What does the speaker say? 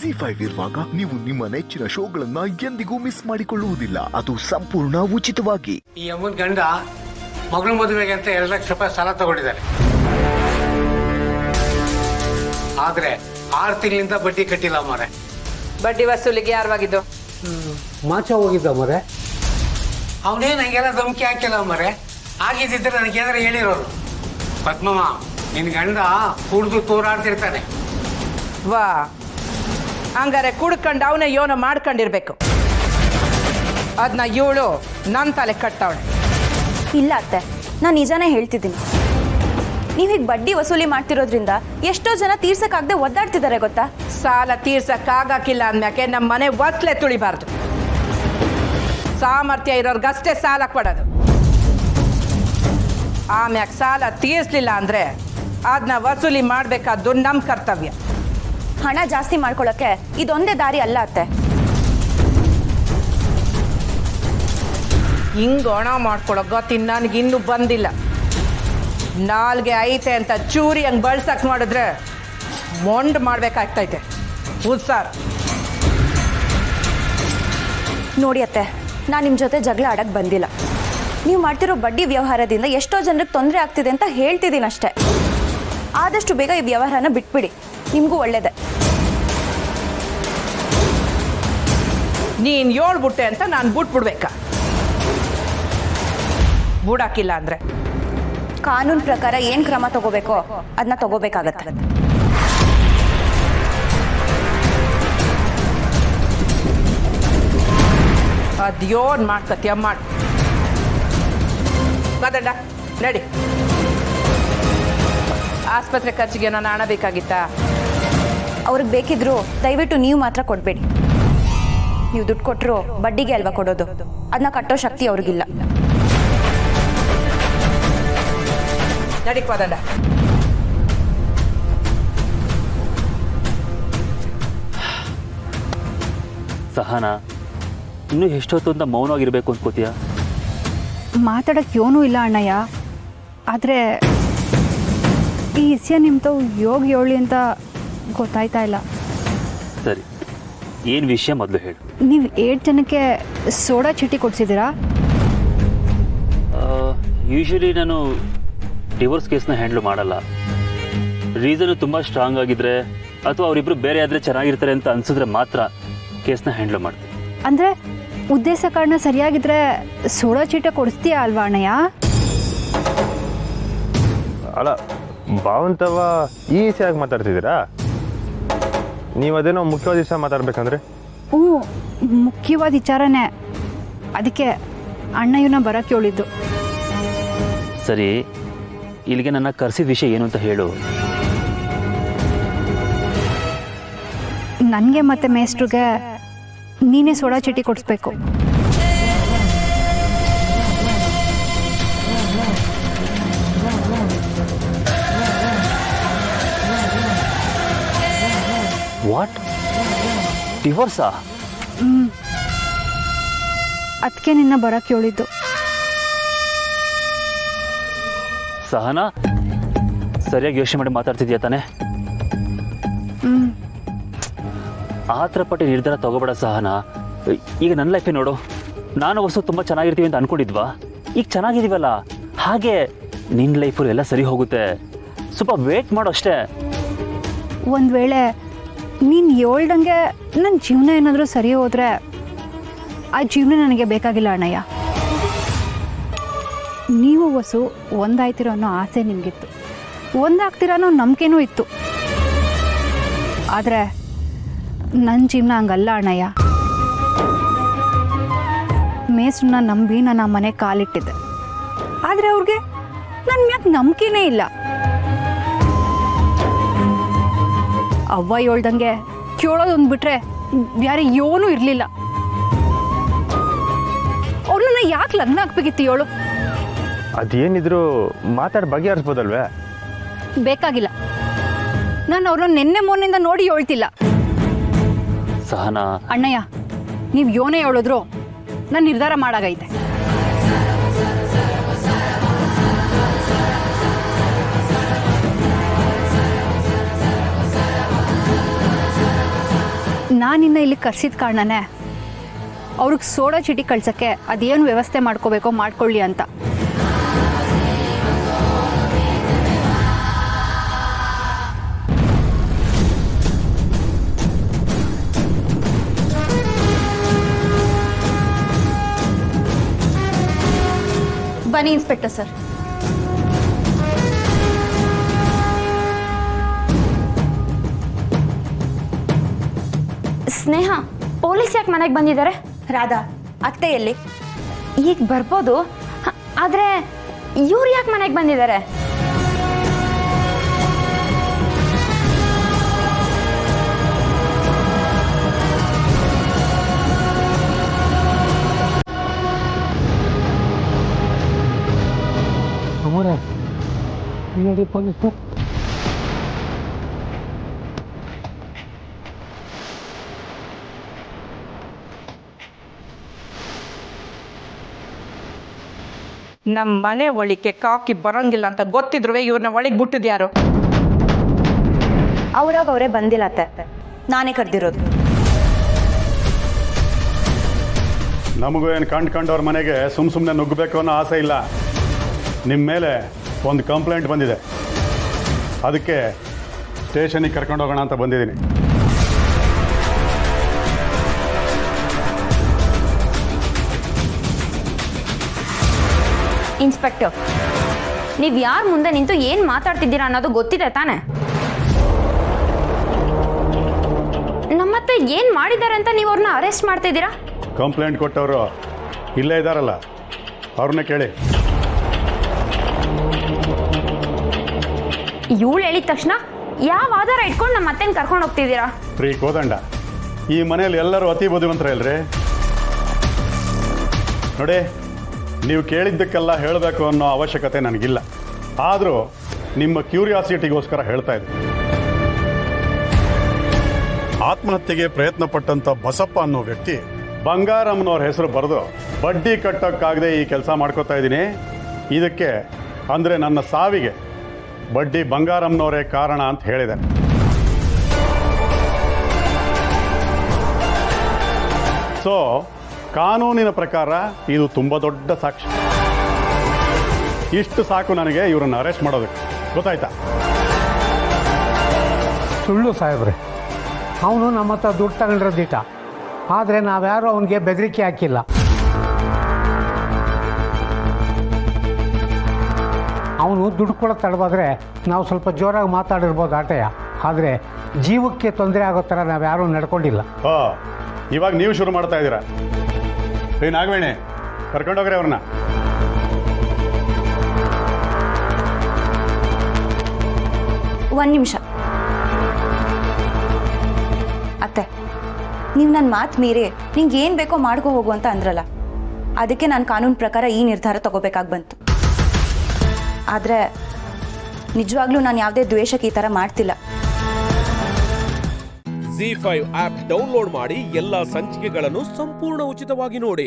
ಜಿ5 ಇರುವಾಗ ನೀವು ನಿಮ್ಮ ನೆಚ್ಚಿನ ಶೋಗಳನ್ನ ಎಂದಿಗೂ ಮಿಸ್ ಮಾಡಿಕೊಳ್ಳುವುದಿಲ್ಲ. ಅದು ಸಂಪೂರ್ಣ ಉಚಿತವಾಗಿ. ಈ ಅಮ್ಮನ ಗಂಡ ಮಗಳ ಮದುವೆಗೆ ಅಂತ 2 ಲಕ್ಷ ರೂಪಾಯಿ ಸಾಲ ತಗೊಂಡಿದ್ದಾರೆ. ಆದ್ರೆ 6 ತಿಂಗಳಿಂದ ಬಡ್ಡಿ ಕಟ್ಟಿಲ್ಲ ಮರೆ. ಬಡ್ಡಿ ವಸೂಲಿಗೆ ಯಾರವಾಗಿದ್ದು? ಮಾಚ ಹೋಗಿದ್ದ ಮರೆ. ಅವನೇ ನಂಗೆಲ್ಲ ಧಮಕಿ ಹಾಕಿಲ್ಲ ಮರೆ. ಆಗಿದ್ದಿದ್ರೆ ನನಗೇನಾರ ಹೇಳಿರೋರು. ಪದ್ಮಮ್ಮ, ನಿನ್ ಗಂಡ ಕುಡ್ದು ತೋರಾಡ್ತಿರ್ತಾನೆ. ವಾ, ಹಂಗಾರೆ ಕುಡ್ಕೊಂಡು ಅವನೇ ಯೋನ ಮಾಡ್ಕೊಂಡಿರ್ಬೇಕು. ಅದನ್ನ ಇವಳು ನನ್ನ ತಲೆ ಕಟ್ಟವಳೆ. ಇಲ್ಲ ಅತ್ತೆ, ನಾನು ನಿಜಾನೇ ಹೇಳ್ತಿದ್ದೀನಿ. ನೀವೀಗ ಬಡ್ಡಿ ವಸೂಲಿ ಮಾಡ್ತಿರೋದ್ರಿಂದ ಎಷ್ಟೋ ಜನ ತೀರ್ಸಕ್ಕಾಗದೆ ಒದ್ದಾಡ್ತಿದ್ದಾರೆ ಗೊತ್ತಾ. ಸಾಲ ತೀರ್ಸಕ್ಕಾಗಕ್ಕಿಲ್ಲ ಅಂದ್ಮ್ಯಾಕೆ ನಮ್ಮ ಮನೆ ಒತ್ಲೆ ತುಳಿಬಾರ್ದು. ಸಾಮರ್ಥ್ಯ ಇರೋರ್ಗಷ್ಟೇ ಸಾಲ ಕೊಡೋದು. ಆಮ್ಯಾಗ ಸಾಲ ತೀರಿಸ್ಲಿಲ್ಲ ಅಂದ್ರೆ ಅದನ್ನ ವಸೂಲಿ ಮಾಡ್ಬೇಕಾದ್ದು ನಮ್ಮ ಕರ್ತವ್ಯ. ಹಣ ಜಾಸ್ತಿ ಮಾಡ್ಕೊಳ್ಳೋಕೆ ಇದೊಂದೇ ದಾರಿ ಅಲ್ಲ ಅತ್ತೆ. ಹಿಂಗ್ ಹಣ ಮಾಡ್ಕೊಳ್ಳೋ ಗೊತ್ತಿ ನನಗಿನ್ನೂ ಬಂದಿಲ್ಲ. ನಾಲ್ಗೆ ಐತೆ ಅಂತ ಚೂರಿ ಹಂಗೆ ಬಳ್ಸಕ್ ಮಾಡಿದ್ರೆ ಮೊಂಡ್ ಮಾಡ್ಬೇಕಾಗ್ತೈತೆ. ಉತ್ಸಾರ ನೋಡಿ ಅತ್ತೆ, ನಾನು ನಿಮ್ಮ ಜೊತೆ ಜಗಳ ಆಡಕ್ಕೆ ಬಂದಿಲ್ಲ. ನೀವು ಮಾಡ್ತಿರೋ ಬಡ್ಡಿ ವ್ಯವಹಾರದಿಂದ ಎಷ್ಟೋ ಜನರಿಗೆ ತೊಂದರೆ ಆಗ್ತಿದೆ ಅಂತ ಹೇಳ್ತಿದ್ದೀನಿ ಅಷ್ಟೇ. ಆದಷ್ಟು ಬೇಗ ಈ ವ್ಯವಹಾರನ ಬಿಟ್ಬಿಡಿ, ನಿಮಗೂ ಒಳ್ಳೇದೆ. ನೀನು ಹೇಳ್ಬಿಟ್ಟೆ ಅಂತ ನಾನು ಬಿಟ್ಬಿಡ್ಬೇಕಾ? ಬೂಡಾಕಿಲ್ಲ ಅಂದ್ರೆ ಕಾನೂನು ಪ್ರಕಾರ ಏನು ಕ್ರಮ ತಗೋಬೇಕೋ ಅದನ್ನ ತಗೋಬೇಕಾಗತ್ತೆ. ಅದ್ಯೋನ್ ಮಾಡ್ಕತ್ಯ ಮಾಡು. ಮದಣ್ಣ ನಡಿ. ಆಸ್ಪತ್ರೆ ಖರ್ಚಿಗೆ ನಾನು ಹಣ ಬೇಕಾಗಿತ್ತಾ? ಅವ್ರಿಗೆ ಬೇಕಿದ್ರು ದಯವಿಟ್ಟು ನೀವು ಮಾತ್ರ ಕೊಡಬೇಡಿ. ನೀವು ದುಡ್ಡು ಕೊಟ್ಟರು ಬಡ್ಡಿಗೆ ಅಲ್ವಾ ಕೊಡೋದು, ಅದನ್ನ ಕಟ್ಟೋ ಶಕ್ತಿ ಅವ್ರಿಗಿಲ್ಲ. ನಡಿ ಮದಣ್ಣ. ಸಹನ, ಇನ್ನೂ ಎಷ್ಟೊತ್ತು ಅಂತ ಮೌನವಾಗಿರ್ಬೇಕು ಅನ್ಕೋತೀಯ? ಮಾತಾಡೋಕ್ಕೆ ಏನೂ ಇಲ್ಲ ಅಣ್ಣಯ್ಯ. ಆದರೆ ಈ ವಿಷಯ ನಿಮ್ದು ಯೋಗ ಹೇಳಿ ಅಂತ ಗೊತ್ತಾಯ್ತಾ ಇಲ್ಲ. ಸರಿ, ಏನು ವಿಷಯ ಮೊದಲು ಹೇಳು. ನೀವು 8 ಜನಕ್ಕೆ ಸೋಡಾ ಚೀಟಿ ಕೊಡಿಸಿದ್ದೀರಾ? ಯೂಶ್ವಲಿ ನಾನು ಡಿವೋರ್ಸ್ ಕೇಸ್ನ ಹ್ಯಾಂಡ್ಲ್ ಮಾಡಲ್ಲ. ರೀಸನು ತುಂಬ ಸ್ಟ್ರಾಂಗ್ ಆಗಿದ್ರೆ ಅಥವಾ ಅವರಿಬ್ಬರು ಬೇರೆ ಆದರೆ ಚೆನ್ನಾಗಿರ್ತಾರೆ ಅಂತ ಅನಿಸಿದ್ರೆ ಮಾತ್ರ ಕೇಸ್ನ ಹ್ಯಾಂಡ್ಲ್ ಮಾಡ್ತೀನಿ. ಅಂದರೆ ಉದ್ದೇಶ ಕಾರಣ ಸರಿಯಾಗಿದ್ದರೆ ಸೋಡಾ ಚೀಟಿ ಕೊಡಿಸ್ತೀಯಾ ಅಲ್ವಾ ಅಣ್ಣಯ್ಯ? ಅಲ್ಲ, ಭಾವಂತವ ಈ ವಿಷಯವಾಗಿ ಮಾತಾಡ್ತಿದ್ದೀರಾ? ನೀವು ಅದೇನೋ ಮುಖ್ಯವಾದ ವಿಷಯ ಮಾತಾಡ್ಬೇಕಂದ್ರೆ? ಹ್ಞೂ, ಮುಖ್ಯವಾದ ವಿಚಾರನೇ. ಅದಕ್ಕೆ ಅಣ್ಣಯ್ಯನ ಬರೋಕ್ಕೆ ಹೇಳಿದ್ದು. ಸರಿ, ಇಲ್ಲಿಗೆ ನನ್ನ ಕರೆಸಿದ ವಿಷಯ ಏನು ಅಂತ ಹೇಳು. ನನಗೆ ಮತ್ತು ಮೇಸ್ಟ್ರಿಗೆ ನೀನೇ ಸೋಡಾ ಚೀಟಿ ಕೊಡಿಸ್ಬೇಕು. ವಾಟ್? ಡಿವೋರ್ಸಾ? ಅದಕ್ಕೆ ನಿನ್ನ ಬರೋಕ್ಕೆ ಹೇಳಿದ್ದು. ಸಹನ, ಸರಿಯಾಗಿ ಯೋಚನೆ ಮಾಡಿ ಮಾತಾಡ್ತಿದ್ಯಾ ತಾನೆ? ಆತರ ಪಟ್ಟಿ ನಿರ್ಧಾರ ತಗೋಬೇಡ ಸಹನ. ಈಗ ನನ್ನ ಲೈಫೇ ನೋಡು. ನಾನು ಹೊಸ ತುಂಬ ಚೆನ್ನಾಗಿರ್ತೀವಿ ಅಂತ ಅನ್ಕೊಂಡಿದ್ವಾ? ಈಗ ಚೆನ್ನಾಗಿದ್ದೀವಲ್ಲ, ಹಾಗೆ ನಿನ್ನ ಲೈಫು ಎಲ್ಲ ಸರಿ ಹೋಗುತ್ತೆ. ಸ್ವಲ್ಪ ವೇಟ್ ಮಾಡು ಅಷ್ಟೇ. ಒಂದು ವೇಳೆ ನೀನು ಹೇಳ್ದಂಗೆ ನನ್ನ ಜೀವನ ಏನಾದರೂ ಸರಿ ಹೋದರೆ ಆ ಜೀವನ ನನಗೆ ಬೇಕಾಗಿಲ್ಲ ಅಣ್ಣಯ್ಯ. ನೀವು ಹೊಸು ಒಂದಾಯ್ತಿರೋ ಅನ್ನೋ ಆಸೆ ನಿಮಗಿತ್ತು, ಒಂದಾಗ್ತಿರೋ ಅನ್ನೋ ನಂಬಿಕೆನೂ ಇತ್ತು. ಆದರೆ ನನ್ನ ಜೀವನ ಹಂಗಲ್ಲ ಅಣ್ಣಯ್ಯ. ಮೇಸ್ರನ್ನ ನಂಬಿ ನಾನು ಆ ಮನೆ ಕಾಲಿಟ್ಟಿದ್ದೆ. ಆದರೆ ಅವ್ರಿಗೆ ನನ್ನ ಮ್ಯಾಕೆ ನಂಬಿಕೆನೇ ಇಲ್ಲ. ಅವ್ವ ಹೇಳ್ದಂಗೆ ಕೇಳೋದೊಂದು ಬಿಟ್ರೆ ಬೇರೆ ಏನೂ ಇರಲಿಲ್ಲ. ಅವ್ರನ್ನ ಯಾಕೆ ಲಗ್ನ ಹಾಕ್ಬೇಕಿತ್ತು ಹೇಳು? ಅದೇನಿದ್ರು ಮಾತಾಡಿ ಬಗೆಹರಿಸ್ಬೋದಲ್ವೇ? ಬೇಕಾಗಿಲ್ಲ. ನಾನು ಅವ್ರನ್ನ ನಿನ್ನೆ ಮೊನ್ನೆಯಿಂದ ನೋಡಿ ಹೇಳ್ತಿಲ್ಲ. ಸಹನ, ಅಣ್ಣಯ್ಯ, ನೀವು ಯೋನೇ ಹೇಳಿದ್ರು ನಾನು ನಿರ್ಧಾರ ಮಾಡಾಗೈತೆ. ನಾನಿನ್ನ ಇಲ್ಲಿ ಕರ್ಸಿದ ಕಾರಣನೇ ಅವ್ರಿಗೆ ಸೋಡಾ ಚೀಟಿ ಕಳ್ಸೋಕ್ಕೆ ಅದೇನು ವ್ಯವಸ್ಥೆ ಮಾಡ್ಕೋಬೇಕೋ ಮಾಡ್ಕೊಳ್ಳಿ ಅಂತ. ಬನ್ನಿ ಇನ್ಸ್ಪೆಕ್ಟರ್ ಸರ್. ಸ್ನೇಹ, ಪೊಲೀಸ್ ಯಾಕೆ ಮನೆಗೆ ಬಂದಿದ್ದಾರೆ? ರಾಧಾ, ಅತ್ತೆ ಎಲ್ಲಿ? ಈಗ ಬರ್ಬೋದು, ಆದ್ರೆ ಇವ್ರು ಯಾಕೆ ಮನೆಗೆ ಬಂದಿದ್ದಾರೆ? ಅಮ್ಮೋರೆ ನೋಡಿ ಪೊಲೀಸು. ನಮ್ಮ ಮನೆ ಒಳಿಕೆ ಕಾಕಿ ಬರಂಗಿಲ್ಲ ಅಂತ ಗೊತ್ತಿದ್ರು ಇವ್ರನ್ನ ಒಳಗೆ ಬಿಟ್ಟಿದ್ ಯಾರು? ಅವ್ರಾಗ ಅವರೇ ಬಂದಿಲ್ಲ ಅತ್ತೆ, ನಾನೇ ಕರೆದಿರೋದು. ನಮಗೂ ಏನು ಕಂಡ್ಕೊಂಡವ್ರ ಮನೆಗೆ ಸುಮ್ಮನೆ ನುಗ್ಗಬೇಕು ಅನ್ನೋ ಆಸೆ ಇಲ್ಲ. ನಿಮ್ಮ ಮೇಲೆ ಒಂದು ಕಂಪ್ಲೇಂಟ್ ಬಂದಿದೆ, ಅದಕ್ಕೆ ಸ್ಟೇಷನಿಗೆ ಕರ್ಕೊಂಡು ಹೋಗೋಣ ಅಂತ ಬಂದಿದ್ದೀನಿ. ಇನ್ಸ್ಪೆಕ್ಟರ್, ನೀವು ಯಾರ ಮುಂದೆ ನಿಂತು ಏನು ಮಾತಾಡ್ತಿದ್ದೀರಾ ಅನ್ನೋದು ಗೊತ್ತಿದೆ ತಾನೆ? ನಮ್ಮತ್ತೆ ಏನು ಮಾಡಿದ್ದಾರೆ ಅಂತ ನೀವು ಅವ್ರನ್ನ ಅರೆಸ್ಟ್ ಮಾಡ್ತಿದ್ದೀರಾ? ಕಂಪ್ಲೇಂಟ್ ಕೊಟ್ಟವರು ಇಲ್ಲೇ ಇದ್ದಾರಲ್ಲ, ಅವ್ರನ್ನೇ ಕೇಳಿ. ಇವಳು ಹೇಳಿದ ತಕ್ಷಣ ಯಾವ ಆಧಾರ ಇಟ್ಕೊಂಡು ನಮ್ಮ ಅತ್ತೆನ ಕರ್ಕೊಂಡು ಹೋಗ್ತಿದ್ದೀರಾ? ಫ್ರೀ ಕೋದಂಡ, ಈ ಮನೆಯಲ್ಲಿ ಎಲ್ಲರೂ ಅತಿ ಬುದ್ಧಿವಂತರ ಇಲ್ರಿ. ನೋಡಿ, ನೀವು ಕೇಳಿದ್ದಕ್ಕೆಲ್ಲ ಹೇಳಬೇಕು ಅನ್ನೋ ಅವಶ್ಯಕತೆ ನನಗಿಲ್ಲ, ಆದರೂ ನಿಮ್ಮ ಕ್ಯೂರಿಯಾಸಿಟಿಗೋಸ್ಕರ ಹೇಳ್ತಾ ಇದ್ದೀನಿ. ಆತ್ಮಹತ್ಯೆಗೆ ಪ್ರಯತ್ನ ಪಟ್ಟಂಥ ಬಸಪ್ಪ ಅನ್ನೋ ವ್ಯಕ್ತಿ ಬಂಗಾರಮ್ಮನವ್ರ ಹೆಸರು ಬರೆದು ಬಡ್ಡಿ ಕಟ್ಟೋಕ್ಕಾಗದೆ ಈ ಕೆಲಸ ಮಾಡ್ಕೋತಾ ಇದ್ದೀನಿ. ಇದಕ್ಕೆ ಅಂದರೆ ನನ್ನ ಸಾವಿಗೆ ಬಡ್ಡಿ ಬಂಗಾರಮ್ಮನವರೇ ಕಾರಣ ಅಂತ ಹೇಳಿದೆ. ಸೊ ಕಾನೂನಿನ ಪ್ರಕಾರ ಇದು ತುಂಬ ದೊಡ್ಡ ಸಾಕ್ಷಿ. ಇಷ್ಟು ಸಾಕು ನನಗೆ ಇವರನ್ನು ಅರೆಸ್ಟ್ ಮಾಡೋದಕ್ಕೆ, ಗೊತ್ತಾಯ್ತಾ? ಸುಳ್ಳು ಸಾಹೇಬ್ರೆ, ಅವನು ನಮ್ಮ ಹತ್ರ ದುಡ್ಡು ತಗೊಂಡಿರೋದಿಟ, ಆದರೆ ನಾವ್ಯಾರು ಅವನಿಗೆ ಬೆದರಿಕೆ ಹಾಕಿಲ್ಲ. ಅವನು ದುಡ್ಡು ಕೂಡ ತಡವಾದ್ರೆ ನಾವು ಸ್ವಲ್ಪ ಜೋರಾಗಿ ಮಾತಾಡಿರ್ಬೋದು ಆಟಯ, ಆದರೆ ಜೀವಕ್ಕೆ ತೊಂದರೆ ಆಗೋ ಥರ ನಾವ್ಯಾರೂ ನಡ್ಕೊಂಡಿಲ್ಲ. ಇವಾಗ ನೀವು ಶುರು ಮಾಡ್ತಾ ಇದ್ದೀರಾ. ನಾಗವೇಣಿ, ಕರ್ಕೊಂಡೋಗ್ರಿ ಅವ್ರನ್ನ. ಒಂದು ನಿಮಿಷ ಅತ್ತೆ, ನೀವು ನನ್ನ ಮಾತು ಮೀರಿ ನಿಂಗೆ ಏನು ಬೇಕೋ ಮಾಡ್ಕೊ ಹೋಗು ಅಂತ ಅಂದ್ರಲ್ಲ, ಅದಕ್ಕೆ ನಾನು ಕಾನೂನು ಪ್ರಕಾರ ಈ ನಿರ್ಧಾರ ತಗೋಬೇಕಾಗಿ ಬಂತು. ಆದರೆ ನಿಜವಾಗ್ಲೂ ನಾನು ಯಾವುದೇ ದ್ವೇಷಕ್ಕೆ ಈ ಥರ ಮಾಡ್ತಿಲ್ಲ. ZEE5 ಆಪ್ ಡೌನ್ಲೋಡ್ ಮಾಡಿ ಎಲ್ಲಾ ಸಂಚಿಕೆಗಳನ್ನು ಸಂಪೂರ್ಣ ಉಚಿತವಾಗಿ ನೋಡಿ.